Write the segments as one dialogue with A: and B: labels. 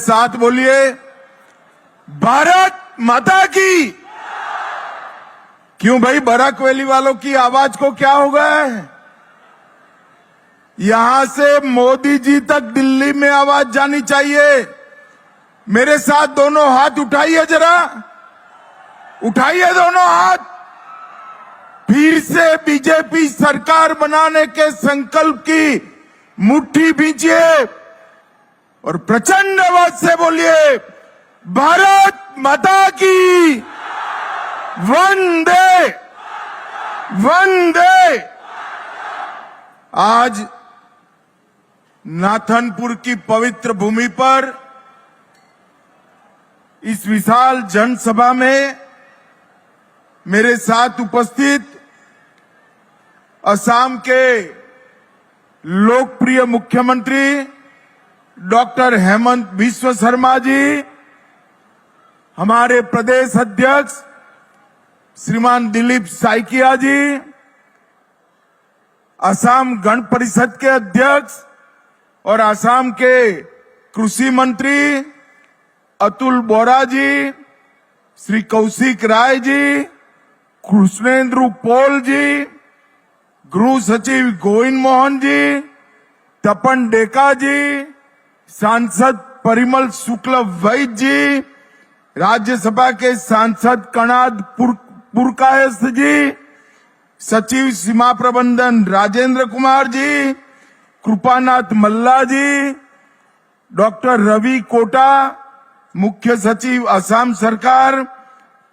A: साथ बोलिए, भारत माता की। क्यों भाई, बराक वैली वालों की आवाज को क्या हो गया है? यहां से मोदी जी तक दिल्ली में आवाज जानी चाहिए। मेरे साथ दोनों हाथ उठाइए, जरा उठाइए दोनों हाथ। फिर से बीजेपी सरकार बनाने के संकल्प की मुट्ठी भींचिए और प्रचंड आवाज से बोलिए, भारत माता की। वंदे वंदे। आज नाथनपुर की पवित्र भूमि पर इस विशाल जनसभा में मेरे साथ उपस्थित असम के लोकप्रिय मुख्यमंत्री डॉक्टर हेमंत बिस्व शर्मा जी, हमारे प्रदेश अध्यक्ष श्रीमान दिलीप साइकिया जी, असम गण परिषद के अध्यक्ष और असम के कृषि मंत्री अतुल बोरा जी, श्री कौशिक राय जी, कृष्णेंद्र पॉल जी, गृह सचिव गोविंद मोहन जी, तपन डेका जी, सांसद परिमल शुक्ल वैद्य जी, राज्यसभा के सांसद कणाद पुरकायस जी, सचिव सीमा प्रबंधन राजेंद्र कुमार जी, कृपानाथ मल्ला जी, डॉक्टर रवि कोटा, मुख्य सचिव असम सरकार,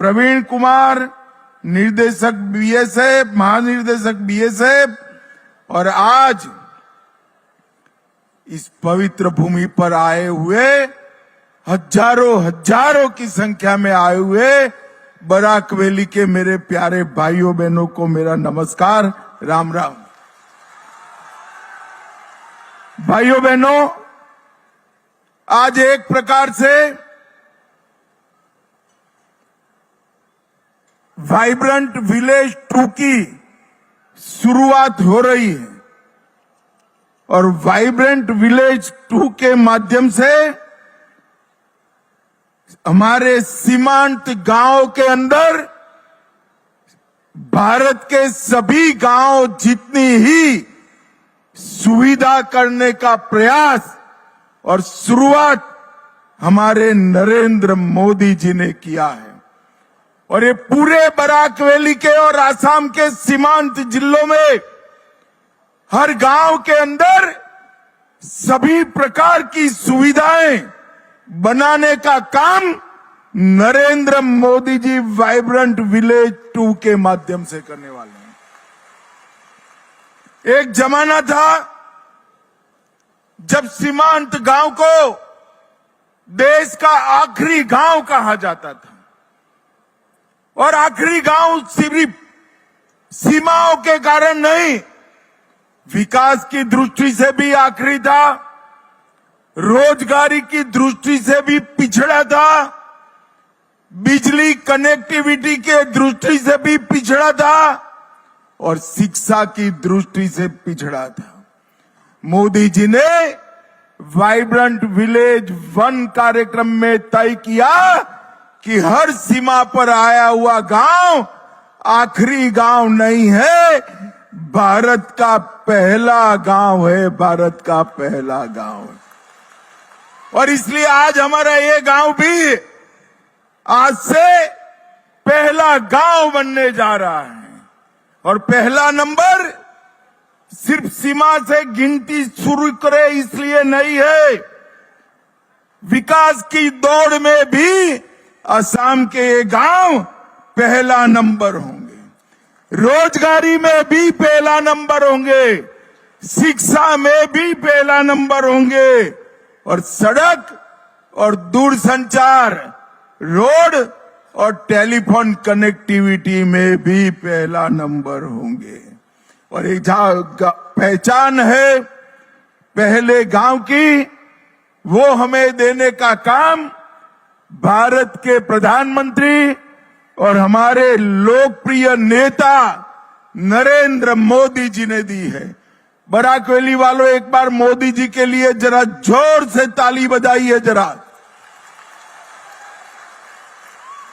A: प्रवीण कुमार, निर्देशक बीएसएफ, महानिर्देशक बीएसएफ, और आज इस पवित्र भूमि पर आए हुए हजारों की संख्या में आए हुए बराक वैली के मेरे प्यारे भाइयों बहनों को मेरा नमस्कार, राम राम। भाइयों बहनों, आज एक प्रकार से वाइब्रेंट विलेज 2 की शुरुआत हो रही है और वाइब्रेंट विलेज 2 के माध्यम से हमारे सीमांत गांव के अंदर भारत के सभी गांव जितनी ही सुविधा करने का प्रयास और शुरुआत हमारे नरेंद्र मोदी जी ने किया है। और ये पूरे बराक वैली के और असम के सीमांत जिलों में हर गांव के अंदर सभी प्रकार की सुविधाएं बनाने का काम नरेंद्र मोदी जी वाइब्रेंट विलेज 2 के माध्यम से करने वाले हैं। एक जमाना था जब सीमांत गांव को देश का आखिरी गांव कहा जाता था और आखिरी गांव सिर्फ सीमाओं के कारण नहीं, विकास की दृष्टि से भी आखिरी था, रोजगारी की दृष्टि से भी पिछड़ा था, बिजली कनेक्टिविटी के दृष्टि से भी पिछड़ा था और शिक्षा की दृष्टि से पिछड़ा था। मोदी जी ने वाइब्रेंट विलेज 1 कार्यक्रम में तय किया कि हर सीमा पर आया हुआ गांव आखिरी गांव नहीं है, भारत का पहला गांव है, भारत का पहला गांव है। और इसलिए आज हमारा ये गांव भी आज से पहला गांव बनने जा रहा है। और पहला नंबर सिर्फ सीमा से गिनती शुरू करे इसलिए नहीं है, विकास की दौड़ में भी असम के ये गांव पहला नंबर होंगे, रोजगारी में भी पहला नंबर होंगे, शिक्षा में भी पहला नंबर होंगे और सड़क और दूरसंचार, रोड और टेलीफोन कनेक्टिविटी में भी पहला नंबर होंगे। और एक पहचान है पहले गांव की, वो हमें देने का काम भारत के प्रधानमंत्री और हमारे लोकप्रिय नेता नरेंद्र मोदी जी ने दी है। बराक वैली वालों, एक बार मोदी जी के लिए जरा जोर से ताली बजाइए जरा।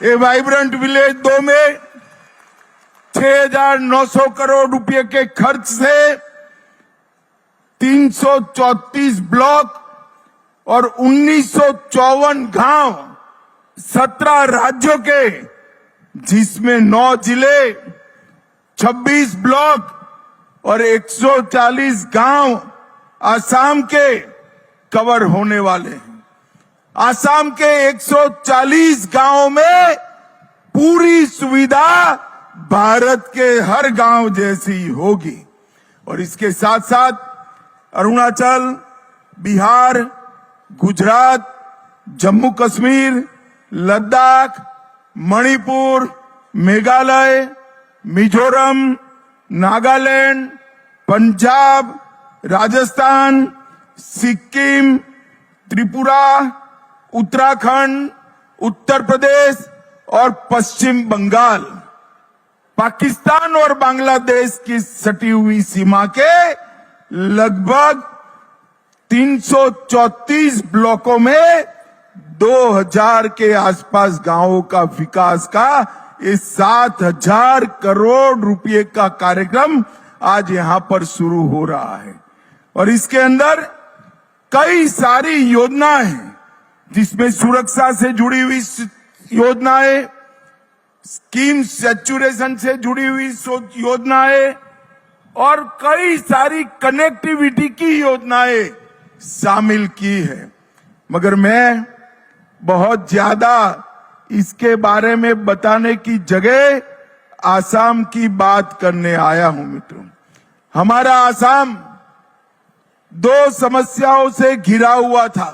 A: ये वाइब्रेंट विलेज 2 में 6,900 करोड़ रुपए के खर्च से 334 ब्लॉक और 1954 गांव 17 राज्यों के, जिसमें 9 जिले, 26 ब्लॉक और 140 गांव आसाम के कवर होने वाले हैं। आसाम के 140 गांवों में पूरी सुविधा भारत के हर गांव जैसी होगी। और इसके साथ साथ अरुणाचल, बिहार, गुजरात, जम्मू कश्मीर, लद्दाख, मणिपुर, मेघालय, मिजोरम, नागालैंड, पंजाब, राजस्थान, सिक्किम, त्रिपुरा, उत्तराखंड, उत्तर प्रदेश और पश्चिम बंगाल पाकिस्तान और बांग्लादेश की सटी हुई सीमा के लगभग 334 ब्लॉकों में 2000 के आसपास गांवों का विकास का ये 7,000 करोड़ रुपए का कार्यक्रम आज यहां पर शुरू हो रहा है। और इसके अंदर कई सारी योजनाएं हैं, जिसमें सुरक्षा से जुड़ी हुई योजनाएं, स्कीम सैचुरेशन से जुड़ी हुई योजनाएं और कई सारी कनेक्टिविटी की योजनाएं शामिल की है। मगर मैं बहुत ज्यादा इसके बारे में बताने की जगह आसाम की बात करने आया हूं। मित्रों, हमारा आसाम 2 समस्याओं से घिरा हुआ था।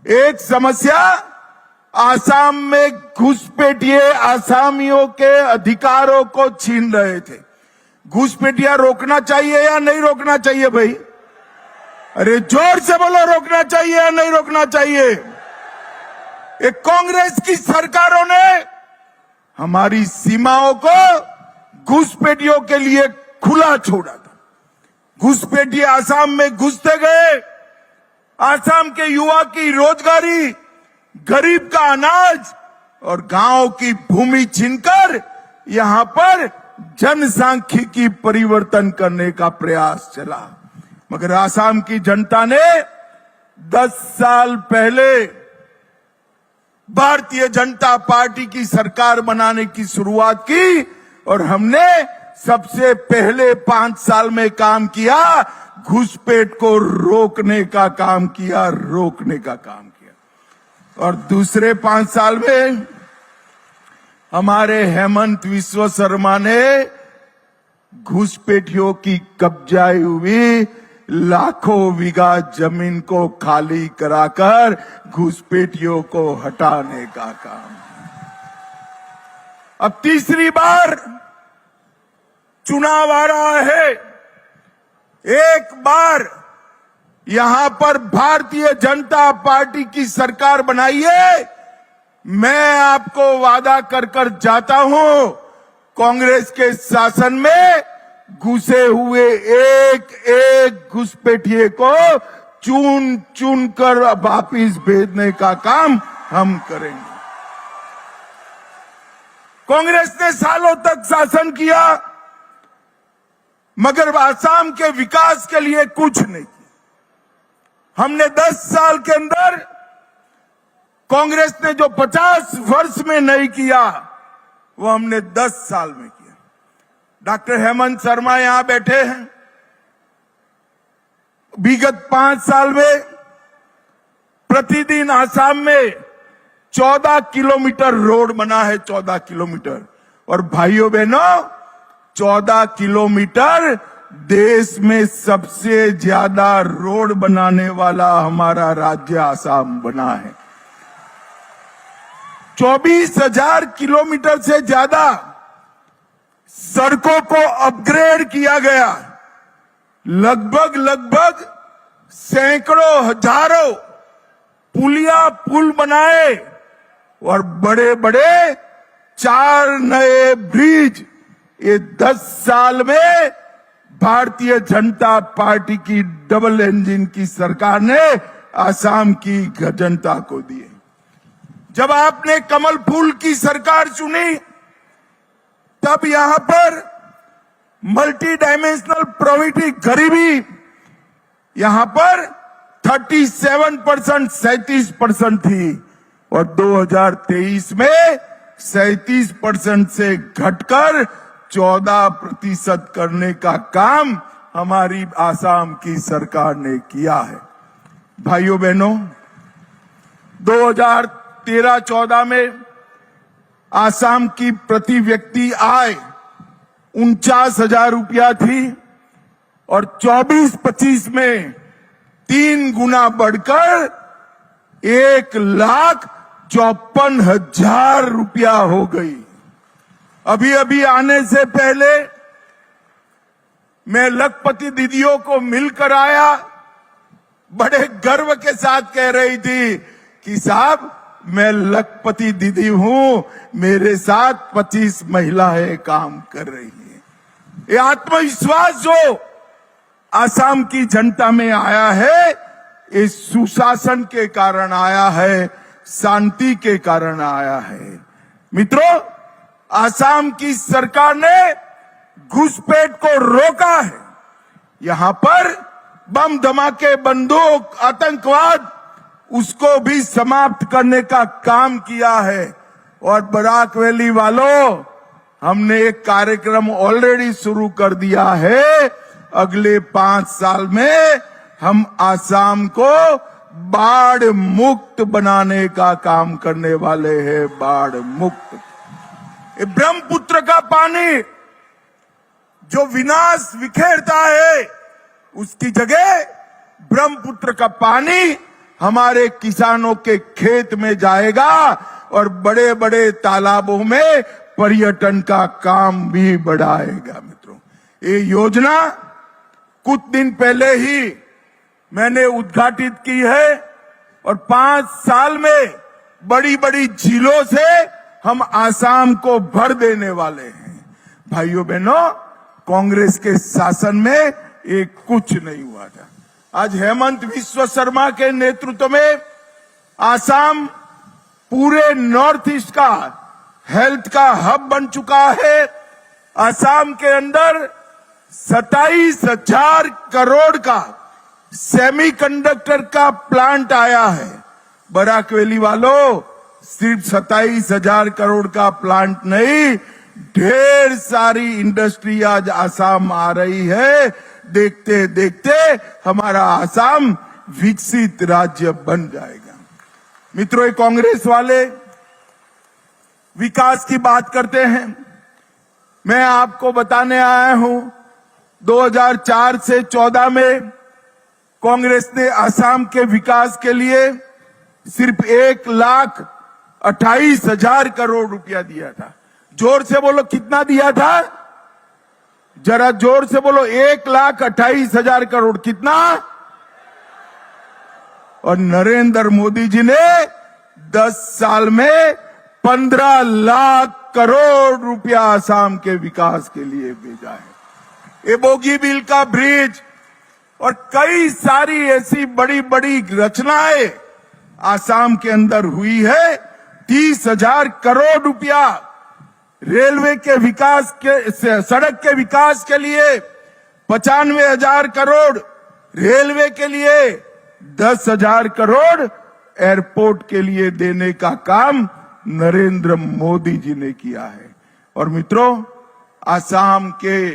A: एक समस्या, आसाम में घुसपैठिए आसामियों के अधिकारों को छीन रहे थे। घुसपैठिया रोकना चाहिए या नहीं रोकना चाहिए भाई? अरे जोर से बोलो, रोकना चाहिए या नहीं रोकना चाहिए? एक कांग्रेस की सरकारों ने हमारी सीमाओं को घुसपैठियों के लिए खुला छोड़ा था। घुसपैठिए आसाम में घुसते गए, आसाम के युवा की रोजगारी, गरीब का अनाज और गांव की भूमि छीनकर यहां पर जनसांख्यिकी परिवर्तन करने का प्रयास चला। मगर आसाम की जनता ने 10 साल पहले भारतीय जनता पार्टी की सरकार बनाने की शुरुआत की और हमने सबसे पहले 5 साल में काम किया, घुसपैठ को रोकने का काम किया। और दूसरे 5 साल में हमारे हेमंत विश्व शर्मा ने घुसपैठियों की कब्जाई हुई लाखों बीघा जमीन को खाली कराकर घुसपैठियों को हटाने का काम। अब तीसरी बार चुनाव आ रहा है। एक बार यहां पर भारतीय जनता पार्टी की सरकार बनाइए। मैं आपको वादा कर जाता हूं, कांग्रेस के शासन में घुसे हुए एक घुसपैठिए को चुन चुन कर वापिस भेजने का काम हम करेंगे। कांग्रेस ने सालों तक शासन किया, मगर आसाम के विकास के लिए कुछ नहीं किया। हमने 10 साल के अंदर, कांग्रेस ने जो 50 वर्ष में नहीं किया, वो हमने 10 साल में किया। डॉक्टर हेमंत शर्मा यहां बैठे हैं। विगत 5 साल में प्रतिदिन आसाम में 14 किलोमीटर रोड बना है, 14 किलोमीटर। और भाइयों बहनों, 14 किलोमीटर देश में सबसे ज्यादा रोड बनाने वाला हमारा राज्य आसाम बना है। 24,000 किलोमीटर से ज्यादा सड़कों को अपग्रेड किया गया। लगभग सैकड़ों हजारों पुल बनाए और बड़े बड़े 4 नए ब्रिज। ये 10 साल में भारतीय जनता पार्टी की डबल इंजन की सरकार ने आसाम की जनता को दिए। जब आपने कमल फूल की सरकार चुनी, तब यहां पर मल्टी डायमेंशनल पॉवर्टी, गरीबी यहां पर 37%, 37% थी और 2023 में 37% से घटकर 14% करने का काम हमारी आसाम की सरकार ने किया है। भाइयों बहनों, 2013-14 में आसाम की प्रति व्यक्ति आय 49,000 रुपया थी और 24-25 में 3 गुना बढ़कर 1,54,000 रुपया हो गई। अभी अभी आने से पहले मैं लखपति दीदियों को मिलकर आया, बड़े गर्व के साथ कह रही थी कि साहब मैं लखपति दीदी हूं, मेरे साथ 25 महिलाएं काम कर रही हैं। ये आत्मविश्वास जो आसाम की जनता में आया है, इस सुशासन के कारण आया है, शांति के कारण आया है। मित्रों, आसाम की सरकार ने घुसपैठ को रोका है। यहां पर बम धमाके, बंदूक, आतंकवाद, उसको भी समाप्त करने का काम किया है। और बराक वैली वालों, हमने एक कार्यक्रम ऑलरेडी शुरू कर दिया है। अगले 5 साल में हम आसाम को बाढ़ मुक्त बनाने का काम करने वाले हैं। बाढ़ मुक्त। ब्रह्मपुत्र का पानी जो विनाश विखेरता है, उसकी जगह ब्रह्मपुत्र का पानी हमारे किसानों के खेत में जाएगा और बड़े बड़े तालाबों में पर्यटन का काम भी बढ़ाएगा। मित्रों, ये योजना कुछ दिन पहले ही मैंने उद्घाटित की है और 5 साल में बड़ी बड़ी झीलों से हम आसाम को भर देने वाले हैं। भाइयों बहनों, कांग्रेस के शासन में ये कुछ नहीं हुआ था। आज हेमंत विश्व शर्मा के नेतृत्व में आसाम पूरे नॉर्थ ईस्ट का हेल्थ का हब बन चुका है। आसाम के अंदर 27,000 करोड़ का सेमीकंडक्टर का प्लांट आया है। बराक वैली वालों, सिर्फ 27,000 करोड़ का प्लांट नहीं, ढेर सारी इंडस्ट्री आज आसाम आ रही है। देखते देखते हमारा आसाम विकसित राज्य बन जाएगा। मित्रों, कांग्रेस वाले विकास की बात करते हैं। मैं आपको बताने आया हूं, 2004 से 14 में कांग्रेस ने आसाम के विकास के लिए सिर्फ 1,28,000 करोड़ रुपया दिया था। जोर से बोलो, कितना दिया था? जरा जोर से बोलो, 1,28,000 करोड़। कितना? और नरेंद्र मोदी जी ने 10 साल में 15 लाख करोड़ रुपया आसाम के विकास के लिए भेजा है। ये बोगीबील का ब्रिज और कई सारी ऐसी बड़ी बड़ी रचनाएं आसाम के अंदर हुई है। 30,000 करोड़ रुपया रेलवे के विकास के, सड़क के विकास के लिए 95,000 करोड़, रेलवे के लिए 10,000 करोड़ एयरपोर्ट के लिए देने का काम नरेंद्र मोदी जी ने किया है। और मित्रों, आसाम के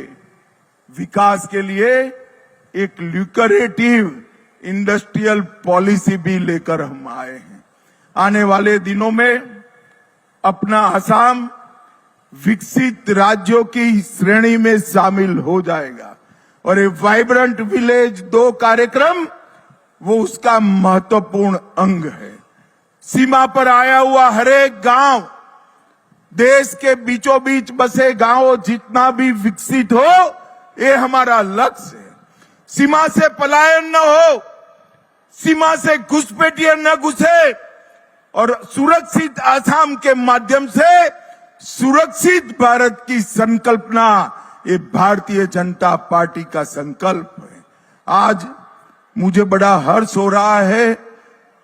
A: विकास के लिए एक ल्यूक्रेटिव इंडस्ट्रियल पॉलिसी भी लेकर हम आए हैं। आने वाले दिनों में अपना आसाम विकसित राज्यों की श्रेणी में शामिल हो जाएगा और ये वाइब्रेंट विलेज 2 कार्यक्रम वो उसका महत्वपूर्ण अंग है। सीमा पर आया हुआ हरेक गांव, देश के बीचों बीच बसे गांव जितना भी विकसित हो, ये हमारा लक्ष्य है। सीमा से पलायन न हो, सीमा से घुसपैठिए न घुसे और सुरक्षित आसाम के माध्यम से सुरक्षित भारत की संकल्पना, ये भारतीय जनता पार्टी का संकल्प है। आज मुझे बड़ा हर्ष हो रहा है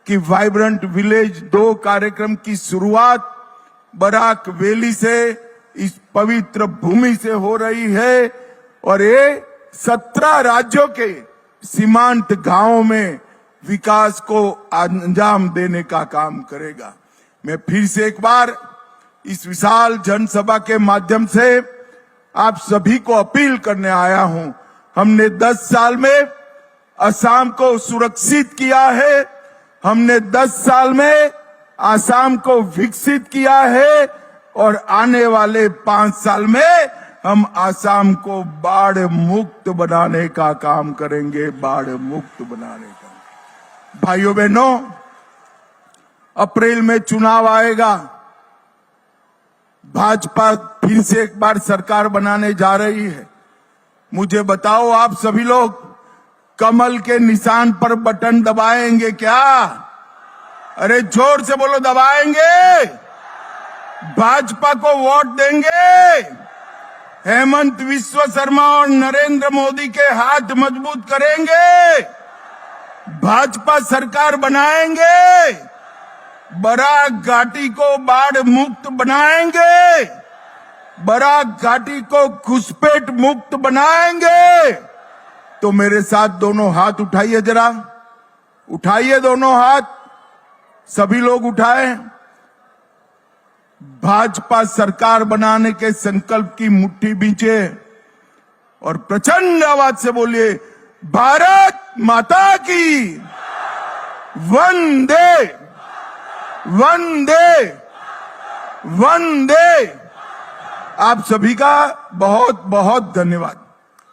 A: कि वाइब्रेंट विलेज 2 कार्यक्रम की शुरुआत बराक वैली से, इस पवित्र भूमि से हो रही है और ये 17 राज्यों के सीमांत गांवों में विकास को अंजाम देने का काम करेगा। मैं फिर से एक बार इस विशाल जनसभा के माध्यम से आप सभी को अपील करने आया हूं। हमने 10 साल में असम को सुरक्षित किया है, हमने 10 साल में असम को विकसित किया है और आने वाले 5 साल में हम असम को बाढ़ मुक्त बनाने का काम करेंगे, बाढ़ मुक्त बनाने का। भाइयों बहनों, अप्रैल में चुनाव आएगा, भाजपा फिर से एक बार सरकार बनाने जा रही है। मुझे बताओ, आप सभी लोग कमल के निशान पर बटन दबाएंगे क्या? अरे जोर से बोलो, दबाएंगे? भाजपा को वोट देंगे? हेमंत विश्व शर्मा और नरेंद्र मोदी के हाथ मजबूत करेंगे? भाजपा सरकार बनाएंगे? बराक घाटी को बाढ़ मुक्त बनाएंगे? बराक घाटी को घुसपैठ मुक्त बनाएंगे? तो मेरे साथ दोनों हाथ उठाइए, जरा उठाइए दोनों हाथ, सभी लोग उठाएं। भाजपा सरकार बनाने के संकल्प की मुट्ठी बींचे और प्रचंड आवाज से बोलिए, भारत माता की वंदे वंदे वंदे। आप सभी का बहुत बहुत धन्यवाद।